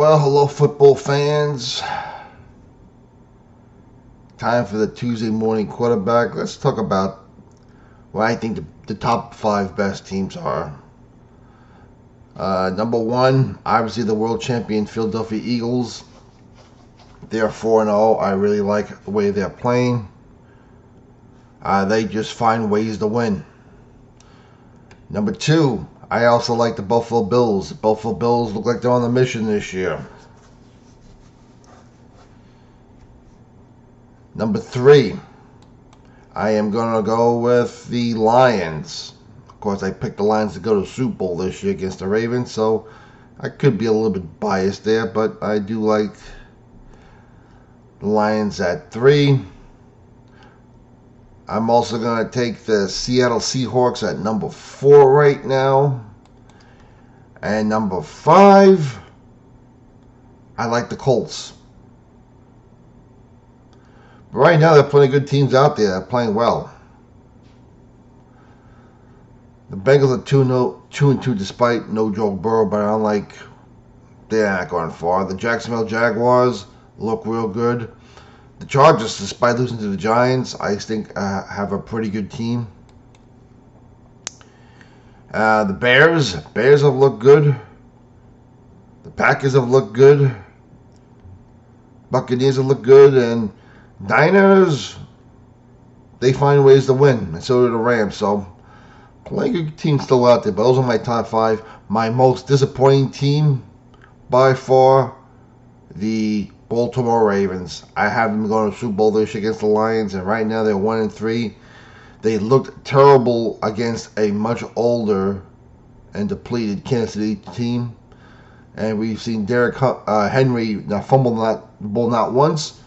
Well, hello, football fans. Time for the Tuesday morning quarterback. Let's talk about what I think the top 5 best teams are. Number 1, obviously the world champion Philadelphia Eagles. They're 4-0. I really like the way they're playing. They just find ways to win. Number 2, I also like the Buffalo Bills. The Buffalo Bills look like they're on a mission this year. Number 3, I am going to go with the Lions. Of course, I picked the Lions to go to the Super Bowl this year against the Ravens, so I could be a little bit biased there, but I do like the Lions at 3. I'm also going to take the Seattle Seahawks at number 4 right now. And number 5, I like the Colts. But right now, there are plenty of good teams out there that are playing well. The Bengals are 2-2 despite no Joe Burrow, but they're not going far. The Jacksonville Jaguars look real good. The Chargers, despite losing to the Giants, I think have a pretty good team. The Bears have looked good. The Packers have looked good. Buccaneers have looked good, and Niners, they find ways to win, and so do the Rams. So, plenty of good teams still out there, but those are my top 5. My most disappointing team, by far, the Baltimore Ravens. I have them going to Super Bowl this year against the Lions, and right now they're 1-3. They looked terrible against a much older and depleted Kansas City team, and we've seen Derrick Henry now fumble the ball not once,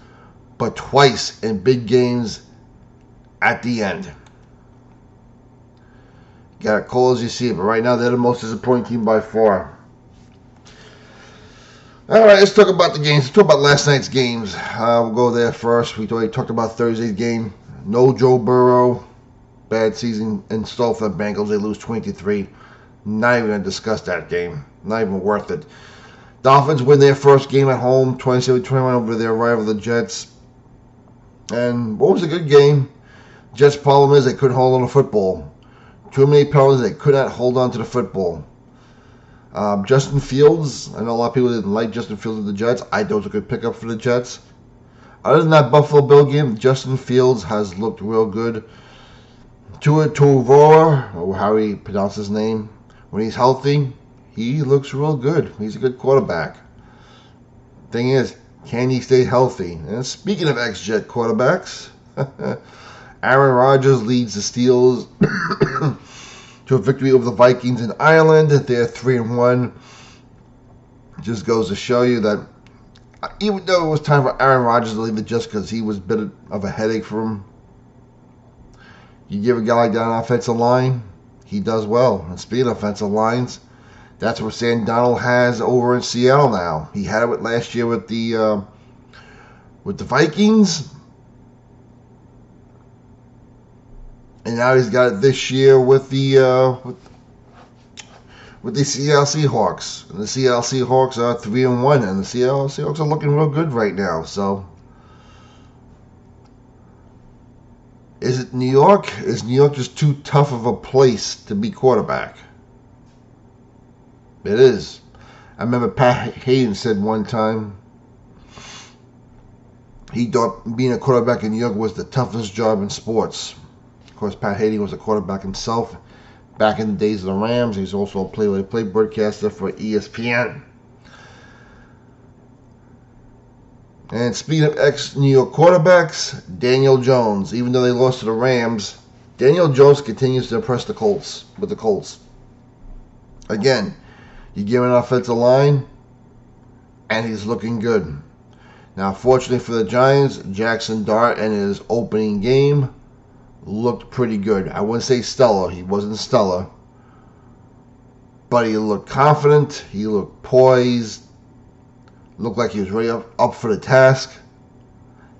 but twice in big games at the end. Got it cold as you see it, but right now they're the most disappointing team by far. All right, let's talk about the games. Let's talk about last night's games. We'll go there first. We already talked about Thursday's game. No Joe Burrow. Bad season in store for the Bengals. They lose 23. Not even going to discuss that game. Not even worth it. Dolphins win their first game at home, 27-21 over their rival, the Jets. And what was a good game? Jets' problem is they couldn't hold on to football. Too many penalties, they could not hold on to the football. Justin Fields, I know a lot of people didn't like Justin Fields with the Jets. I thought it was a good pickup for the Jets. Other than that Buffalo Bill game, Justin Fields has looked real good. Tua Tagovailoa, or how he pronounces his name, when he's healthy, he looks real good. He's a good quarterback. Thing is, can he stay healthy? And speaking of ex-Jet quarterbacks, Aaron Rodgers leads the Steelers to a victory over the Vikings in Ireland. They're 3-1. Just goes to show you that even though it was time for Aaron Rodgers to leave it just because he was a bit of a headache for him, you give a guy like that on offensive line, he does well. And speaking of offensive lines, that's what Sam Darnold has over in Seattle now. He had it last year with the Vikings, and now he's got it this year with the Seattle Seahawks. And the Seattle Seahawks are 3-1, and the Seattle Seahawks are looking real good right now. So, is it New York? Is New York just too tough of a place to be quarterback? It is. I remember Pat Hayden said one time he thought being a quarterback in New York was the toughest job in sports. Of course, Pat Hayden was a quarterback himself back in the days of the Rams. He's also a play-by-play broadcaster for ESPN. And speaking of ex-New York quarterbacks, Daniel Jones. Even though they lost to the Rams, Daniel Jones continues to impress the Colts with the Colts. Again, you give him an offensive line, and he's looking good. Now, fortunately for the Giants, Jackson Dart in his opening game looked pretty good. I wouldn't say stellar. He wasn't stellar. But he looked confident. He looked poised. Looked like he was ready up for the task.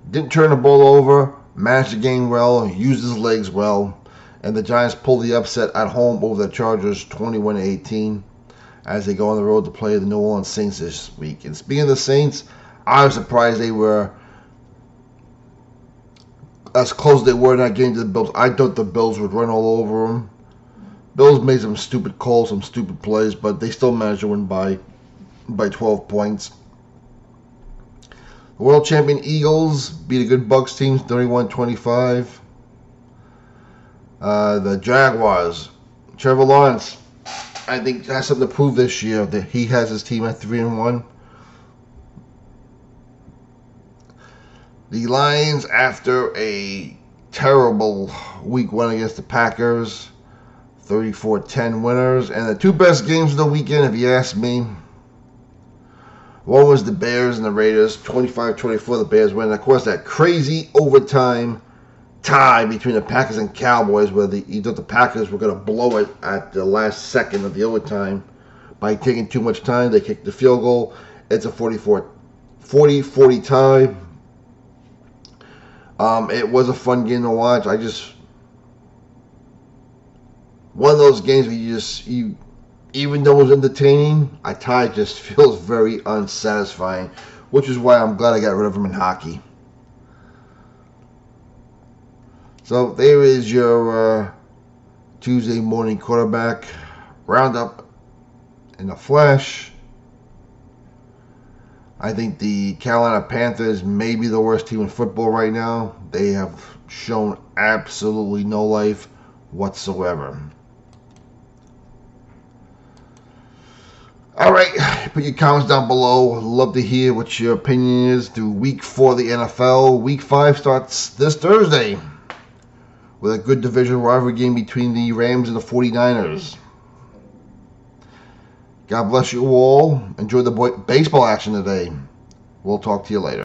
Didn't turn the ball over. Managed the game well. Used his legs well. And the Giants pulled the upset at home over the Chargers 21-18. as they go on the road to play the New Orleans Saints this week. And speaking of the Saints, I was surprised they were as close as they were not getting to the Bills. I thought the Bills would run all over them. Bills made some stupid calls, some stupid plays, but they still managed to win by 12 points. The world champion Eagles beat a good Bucs team 31-25. The Jaguars, Trevor Lawrence, I think has something to prove this year that he has his team at 3-1. The Lions, after a terrible week 1 against the Packers, 34-10 winners. And the two best games of the weekend, if you ask me, one was the Bears and the Raiders, 25-24, the Bears win. Of course, that crazy overtime tie between the Packers and Cowboys, where you thought the Packers were going to blow it at the last second of the overtime by taking too much time. They kicked the field goal. It's a 40-40 tie. It was a fun game to watch. One of those games where even though it was entertaining, a tie just feels very unsatisfying, which is why I'm glad I got rid of him in hockey. So there is your Tuesday morning quarterback roundup in a flash. I think the Carolina Panthers may be the worst team in football right now. They have shown absolutely no life whatsoever. All right, put your comments down below. Love to hear what your opinion is through Week 4 of the NFL. Week 5 starts this Thursday with a good division rivalry game between the Rams and the 49ers. God bless you all. Enjoy the baseball action today. We'll talk to you later.